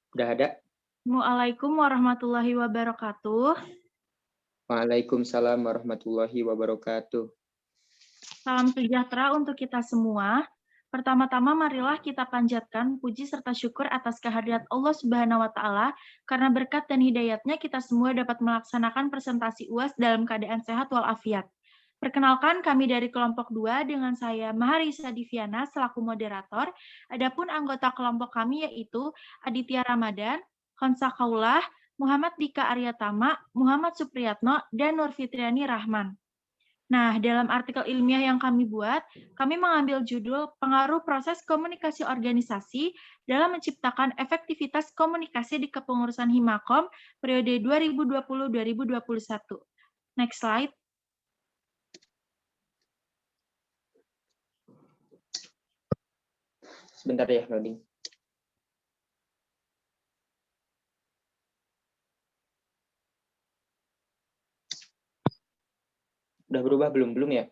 Udah ada? Assalamualaikum warahmatullahi wabarakatuh. Waalaikumsalam warahmatullahi wabarakatuh. Salam sejahtera untuk kita semua. Pertama-tama marilah kita panjatkan puji serta syukur atas kehadirat Allah Subhanahu wa taala karena berkat dan hidayatnya kita semua dapat melaksanakan presentasi UAS dalam keadaan sehat walafiat. Perkenalkan kami dari kelompok 2 dengan saya Maharisa Diviana selaku moderator. Adapun anggota kelompok kami yaitu Aditya Ramadan, Khonsa Kaulah, Muhammad Dika Aryatama, Muhammad Supriyatno, dan Nur Fitriani Rahman. Nah, dalam artikel ilmiah yang kami buat, kami mengambil judul Pengaruh Proses Komunikasi Organisasi dalam Menciptakan Efektivitas Komunikasi di Kepengurusan Himakom periode 2020-2021. Next slide. Sebentar ya, loading. Udah berubah belum? Belum ya?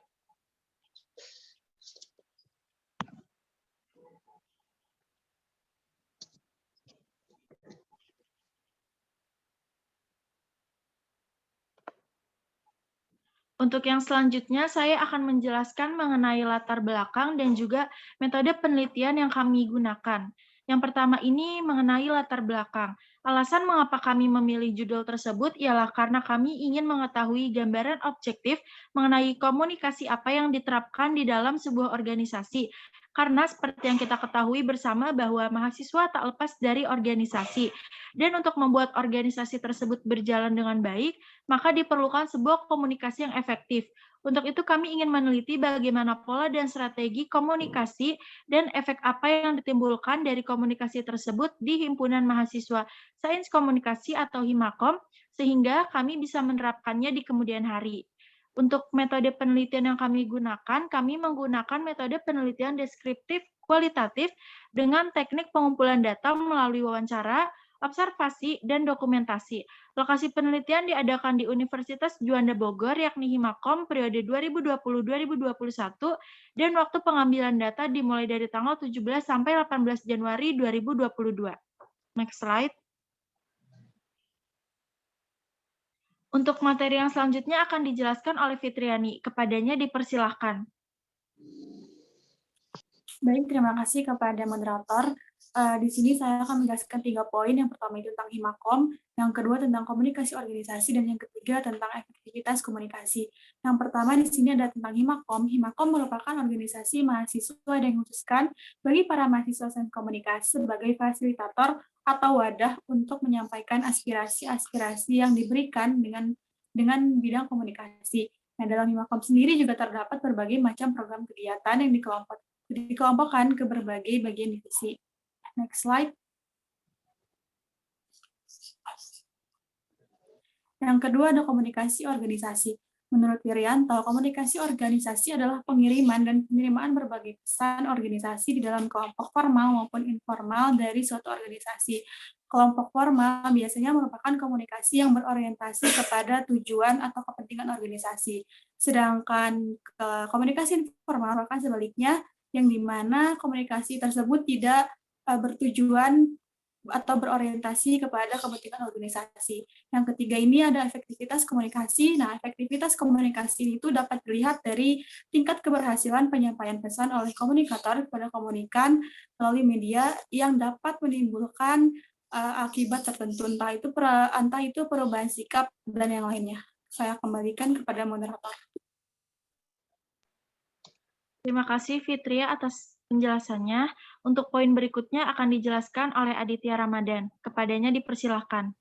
Untuk yang selanjutnya, saya akan menjelaskan mengenai latar belakang dan juga metode penelitian yang kami gunakan. Yang pertama ini mengenai latar belakang. Alasan mengapa kami memilih judul tersebut ialah karena kami ingin mengetahui gambaran objektif mengenai komunikasi apa yang diterapkan di dalam sebuah organisasi. Karena seperti yang kita ketahui bersama bahwa mahasiswa tak lepas dari organisasi. Dan untuk membuat organisasi tersebut berjalan dengan baik, maka diperlukan sebuah komunikasi yang efektif. Untuk itu kami ingin meneliti bagaimana pola dan strategi komunikasi dan efek apa yang ditimbulkan dari komunikasi tersebut di Himpunan Mahasiswa Sains Komunikasi atau Himakom, sehingga kami bisa menerapkannya di kemudian hari. Untuk metode penelitian yang kami gunakan, kami menggunakan metode penelitian deskriptif kualitatif dengan teknik pengumpulan data melalui wawancara, observasi, dan dokumentasi. Lokasi penelitian diadakan di Universitas Juanda Bogor, yakni Himakom periode 2020-2021, dan waktu pengambilan data dimulai dari tanggal 17 sampai 18 Januari 2022. Next slide. Untuk materi yang selanjutnya akan dijelaskan oleh Fitriani. Kepadanya dipersilahkan. Baik, terima kasih kepada moderator. Di sini saya akan menjelaskan 3 poin. Yang pertama itu tentang Himakom, yang kedua tentang komunikasi organisasi, dan yang ketiga tentang efektivitas komunikasi. Yang pertama di sini ada tentang Himakom. Himakom merupakan organisasi mahasiswa yang dikhususkan bagi para mahasiswa sains komunikasi sebagai fasilitator atau wadah untuk menyampaikan aspirasi-aspirasi yang diberikan dengan bidang komunikasi. Nah, dalam Himakom sendiri juga terdapat berbagai macam program kegiatan yang dikelompokkan ke berbagai bagian divisi. Next slide. Yang kedua ada komunikasi organisasi. Menurut Wirianto, komunikasi organisasi adalah pengiriman dan penerimaan berbagai pesan organisasi di dalam kelompok formal maupun informal dari suatu organisasi. Kelompok formal biasanya merupakan komunikasi yang berorientasi kepada tujuan atau kepentingan organisasi. Sedangkan komunikasi informal merupakan sebaliknya, yang dimana komunikasi tersebut tidak bertujuan atau berorientasi kepada kepentingan organisasi. Yang ketiga ini ada efektivitas komunikasi. Nah, efektivitas komunikasi itu dapat dilihat dari tingkat keberhasilan penyampaian pesan oleh komunikator kepada komunikan melalui media yang dapat menimbulkan akibat tertentu, entah itu perubahan sikap dan yang lainnya. Saya kembalikan kepada moderator. Terima kasih Fitria atas penjelasannya. Untuk poin berikutnya akan dijelaskan oleh Aditya Ramadan. Kepadanya dipersilahkan.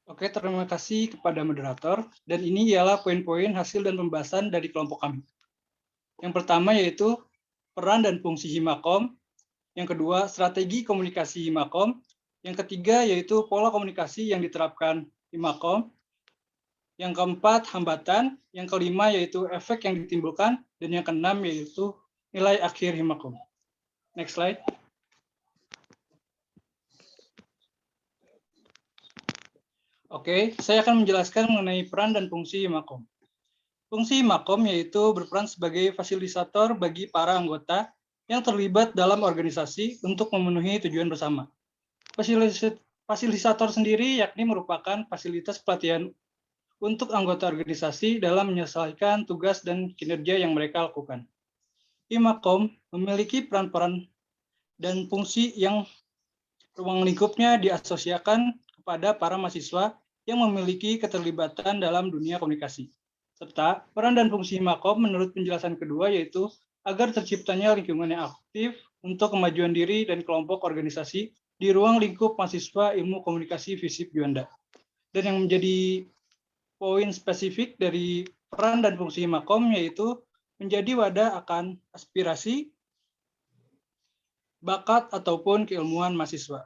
Oke, terima kasih kepada moderator. Dan ini ialah poin-poin hasil dan pembahasan dari kelompok kami. Yang pertama yaitu peran dan fungsi Himakom. Yang kedua, strategi komunikasi Himakom. Yang ketiga yaitu pola komunikasi yang diterapkan Himakom. Yang keempat, hambatan. Yang kelima yaitu efek yang ditimbulkan. Dan yang keenam yaitu nilai akhir Himakom. Next slide. Oke, saya akan menjelaskan mengenai peran dan fungsi Himakom. Fungsi Himakom yaitu berperan sebagai fasilitator bagi para anggota yang terlibat dalam organisasi untuk memenuhi tujuan bersama. Fasilitator sendiri yakni merupakan fasilitas pelatihan untuk anggota organisasi dalam menyelesaikan tugas dan kinerja yang mereka lakukan. Himakom memiliki peran-peran dan fungsi yang ruang lingkupnya diasosiasikan kepada para mahasiswa yang memiliki keterlibatan dalam dunia komunikasi. Serta peran dan fungsi Himakom menurut penjelasan kedua yaitu agar terciptanya lingkungan yang aktif untuk kemajuan diri dan kelompok organisasi di ruang lingkup mahasiswa ilmu komunikasi FISIP Juanda. Dan yang menjadi poin spesifik dari peran dan fungsi Himakom yaitu menjadi wadah akan aspirasi, bakat, ataupun keilmuan mahasiswa.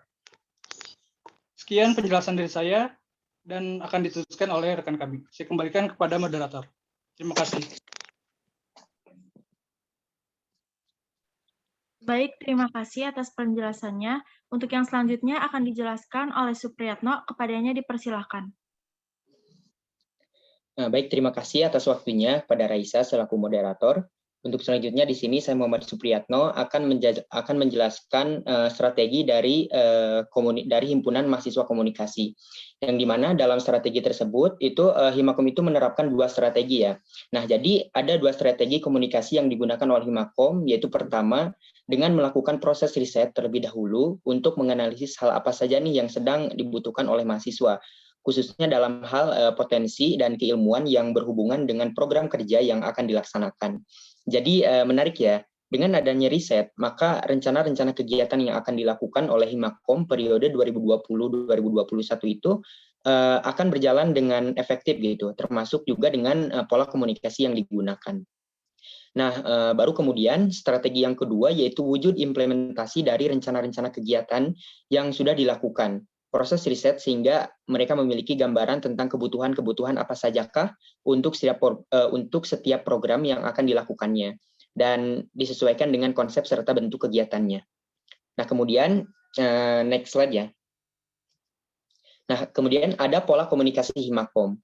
Sekian penjelasan dari saya dan akan diteruskan oleh rekan kami. Saya kembalikan kepada moderator. Terima kasih. Baik, terima kasih atas penjelasannya. Untuk yang selanjutnya akan dijelaskan oleh Supriyatno, kepadanya dipersilahkan. Baik, terima kasih atas waktunya pada Raisa selaku moderator. Untuk selanjutnya di sini saya Muhammad Supriyatno akan menjelaskan strategi dari Himpunan Mahasiswa Komunikasi. Yang dimana dalam strategi tersebut itu Himakom itu menerapkan 2 strategi ya. Nah, jadi ada 2 strategi komunikasi yang digunakan oleh Himakom, yaitu pertama dengan melakukan proses riset terlebih dahulu untuk menganalisis hal apa saja nih yang sedang dibutuhkan oleh mahasiswa, khususnya dalam hal potensi dan keilmuan yang berhubungan dengan program kerja yang akan dilaksanakan. Jadi menarik ya, dengan adanya riset, maka rencana-rencana kegiatan yang akan dilakukan oleh Himakom periode 2020-2021 itu akan berjalan dengan efektif gitu, termasuk juga dengan pola komunikasi yang digunakan. Nah, baru kemudian strategi yang kedua yaitu wujud implementasi dari rencana-rencana kegiatan yang sudah dilakukan. Proses riset sehingga mereka memiliki gambaran tentang kebutuhan-kebutuhan apa sajakah untuk setiap program yang akan dilakukannya dan disesuaikan dengan konsep serta bentuk kegiatannya. Nah, kemudian next slide ya. Nah, kemudian ada pola komunikasi Himakom.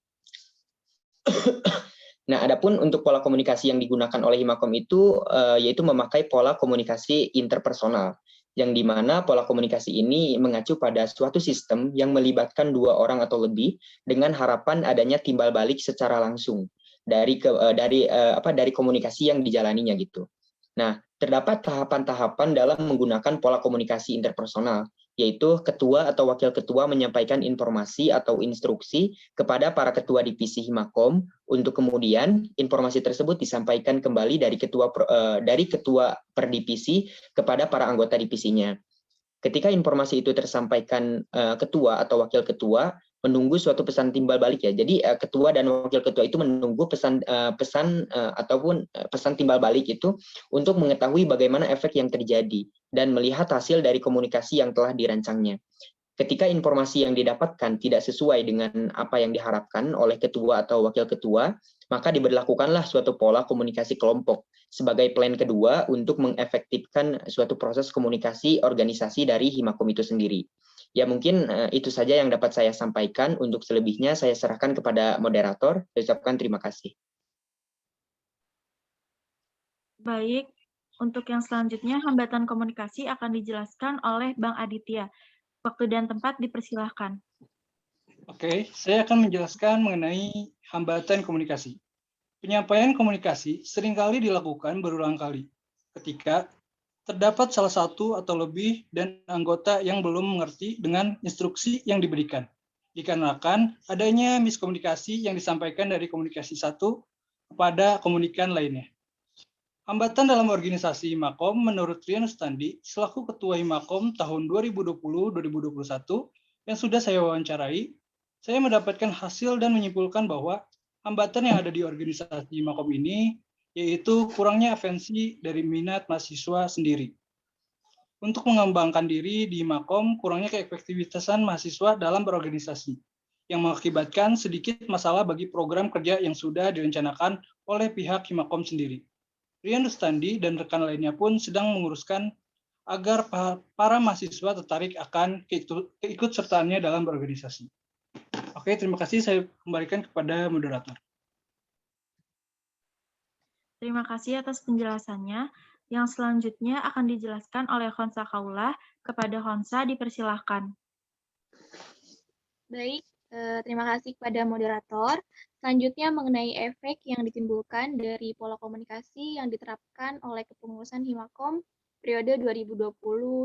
Nah, adapun untuk pola komunikasi yang digunakan oleh Himakom itu yaitu memakai pola komunikasi interpersonal, yang dimana pola komunikasi ini mengacu pada suatu sistem yang melibatkan 2 orang atau lebih dengan harapan adanya timbal balik secara langsung dari komunikasi yang dijalaninya gitu. Nah, terdapat tahapan-tahapan dalam menggunakan pola komunikasi interpersonal, yaitu ketua atau wakil ketua menyampaikan informasi atau instruksi kepada para ketua divisi Himakom untuk kemudian informasi tersebut disampaikan kembali dari ketua per divisi kepada para anggota divisinya. Ketika informasi itu tersampaikan ketua atau wakil ketua, menunggu suatu pesan timbal balik ya. Jadi ketua dan wakil ketua itu menunggu pesan timbal balik itu untuk mengetahui bagaimana efek yang terjadi dan melihat hasil dari komunikasi yang telah dirancangnya. Ketika informasi yang didapatkan tidak sesuai dengan apa yang diharapkan oleh ketua atau wakil ketua, maka diberlakukanlah suatu pola komunikasi kelompok sebagai plan kedua untuk mengefektifkan suatu proses komunikasi organisasi dari Himakom itu sendiri. Ya, mungkin itu saja yang dapat saya sampaikan. Untuk selebihnya saya serahkan kepada moderator. Saya ucapkan terima kasih. Baik, untuk yang selanjutnya hambatan komunikasi akan dijelaskan oleh Bang Aditya. Waktu dan tempat dipersilahkan. Oke, saya akan menjelaskan mengenai hambatan komunikasi. Penyampaian komunikasi seringkali dilakukan berulang kali ketika terdapat salah satu atau lebih dan anggota yang belum mengerti dengan instruksi yang diberikan. Dikarenakan adanya miskomunikasi yang disampaikan dari komunikasi satu kepada komunikan lainnya. Hambatan dalam organisasi Himakom menurut Rian Rustandi selaku Ketua Himakom tahun 2020-2021 yang sudah saya wawancarai, saya mendapatkan hasil dan menyimpulkan bahwa hambatan yang ada di organisasi Himakom ini yaitu kurangnya atensi dari minat mahasiswa sendiri. Untuk mengembangkan diri di Himakom, kurangnya keefektivitasan mahasiswa dalam berorganisasi, yang mengakibatkan sedikit masalah bagi program kerja yang sudah direncanakan oleh pihak Himakom sendiri. Rian Rustandi dan rekan lainnya pun sedang menguruskan agar para mahasiswa tertarik akan keikutsertaannya dalam berorganisasi. Oke, terima kasih. Saya kembalikan kepada moderator. Terima kasih atas penjelasannya. Yang selanjutnya akan dijelaskan oleh Khonsa Kaulah. Kepada Khonsa dipersilahkan. Baik, terima kasih kepada moderator. Selanjutnya mengenai efek yang ditimbulkan dari pola komunikasi yang diterapkan oleh kepengurusan Himakom periode 2020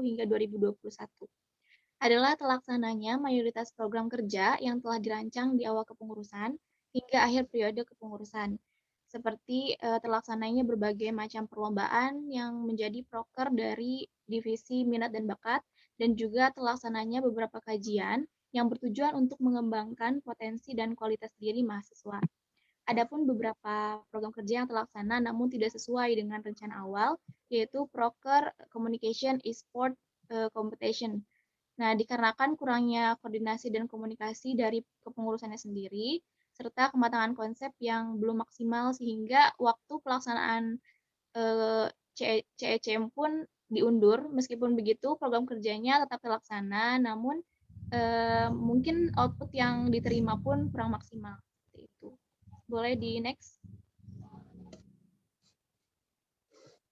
hingga 2021. Adalah terlaksananya mayoritas program kerja yang telah dirancang di awal kepengurusan hingga akhir periode kepengurusan. Seperti terlaksananya berbagai macam perlombaan yang menjadi proker dari divisi minat dan bakat, dan juga terlaksananya beberapa kajian yang bertujuan untuk mengembangkan potensi dan kualitas diri mahasiswa. Adapun beberapa program kerja yang terlaksana namun tidak sesuai dengan rencana awal, yaitu Proker Communication e-Sport Competition. Nah, dikarenakan kurangnya koordinasi dan komunikasi dari kepengurusannya sendiri, serta kematangan konsep yang belum maksimal sehingga waktu pelaksanaan CECM pun diundur. Meskipun begitu, program kerjanya tetap terlaksana, namun mungkin output yang diterima pun kurang maksimal. Seperti itu. Boleh di next.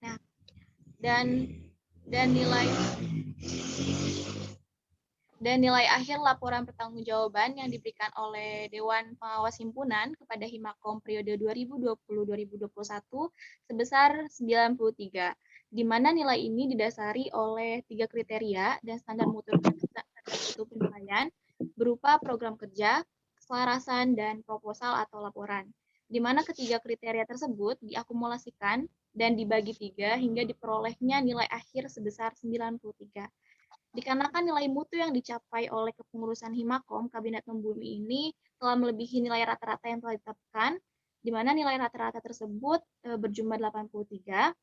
Nah, dan nilai akhir laporan pertanggungjawaban yang diberikan oleh Dewan Pengawas Himpunan kepada Himakom periode 2020-2021 sebesar 93, di mana nilai ini didasari oleh 3 kriteria dan standar mutu penilaian berupa program kerja, keselarasan, dan proposal atau laporan, di mana ketiga kriteria tersebut diakumulasikan dan dibagi 3 hingga diperolehnya nilai akhir sebesar 93. Dikarenakan nilai mutu yang dicapai oleh kepengurusan Himakom Kabinet Membumi ini telah melebihi nilai rata-rata yang telah ditetapkan, di mana nilai rata-rata tersebut berjumlah 83,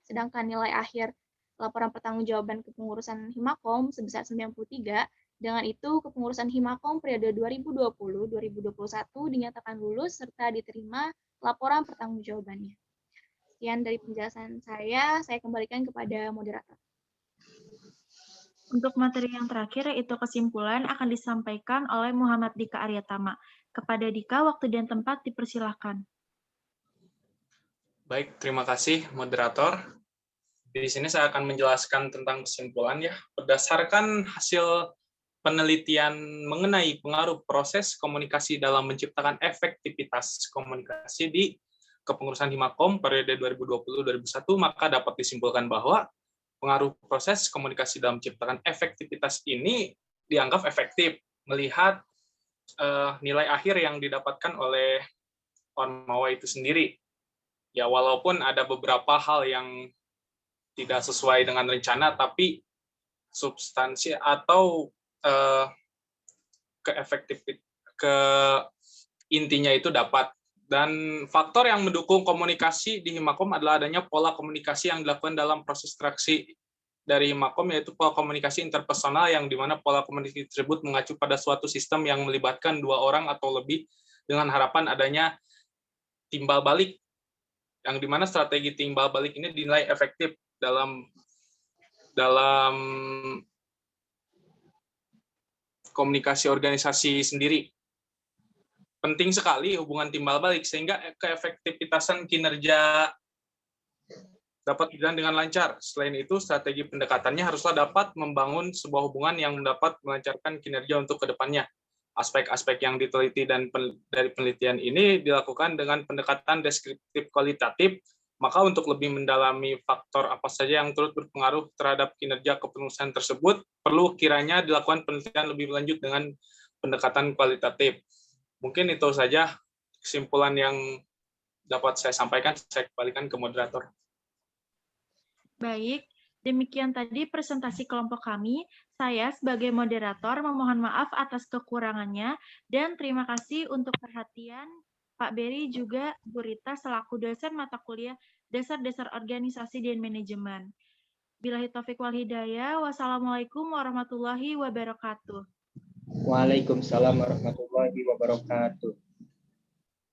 sedangkan nilai akhir laporan pertanggungjawaban kepengurusan Himakom sebesar 93. Dengan itu, kepengurusan Himakom periode 2020-2021 dinyatakan lulus serta diterima laporan pertanggungjawabannya. Sekian dari penjelasan saya kembalikan kepada moderator. Untuk materi yang terakhir, yaitu kesimpulan, akan disampaikan oleh Muhammad Dika Aryatama. Kepada Dika, waktu dan tempat dipersilahkan. Baik, terima kasih moderator. Di sini saya akan menjelaskan tentang kesimpulan ya. Berdasarkan hasil penelitian mengenai pengaruh proses komunikasi dalam menciptakan efektivitas komunikasi di kepengurusan Himakom periode 2020-2021, maka dapat disimpulkan bahwa pengaruh proses komunikasi dalam menciptakan efektivitas ini dianggap efektif melihat nilai akhir yang didapatkan oleh Ormawa itu sendiri. Ya, walaupun ada beberapa hal yang tidak sesuai dengan rencana, tapi substansi atau intinya itu dapat. Dan faktor yang mendukung komunikasi di Himakom adalah adanya pola komunikasi yang dilakukan dalam proses traksi dari Himakom, yaitu pola komunikasi interpersonal yang dimana pola komunikasi tersebut mengacu pada suatu sistem yang melibatkan 2 orang atau lebih dengan harapan adanya timbal balik, yang dimana strategi timbal balik ini dinilai efektif dalam komunikasi organisasi sendiri. Penting sekali hubungan timbal balik sehingga keefektivitasan kinerja dapat berjalan dengan lancar. Selain itu, strategi pendekatannya haruslah dapat membangun sebuah hubungan yang dapat melancarkan kinerja untuk kedepannya. Aspek-aspek yang diteliti dan dari penelitian ini dilakukan dengan pendekatan deskriptif kualitatif. Maka untuk lebih mendalami faktor apa saja yang turut berpengaruh terhadap kinerja kepengurusan tersebut, perlu kiranya dilakukan penelitian lebih lanjut dengan pendekatan kualitatif. Mungkin itu saja kesimpulan yang dapat saya sampaikan. Saya kembalikan ke moderator. Baik, demikian tadi presentasi kelompok kami. Saya sebagai moderator memohon maaf atas kekurangannya dan terima kasih untuk perhatian Pak Beri juga Bu Rita selaku dosen mata kuliah Dasar-Dasar Organisasi dan Manajemen. Billahi taufiq wal hidayah. Wassalamualaikum warahmatullahi wabarakatuh. Waalaikumsalam warahmatullahi wabarakatuh.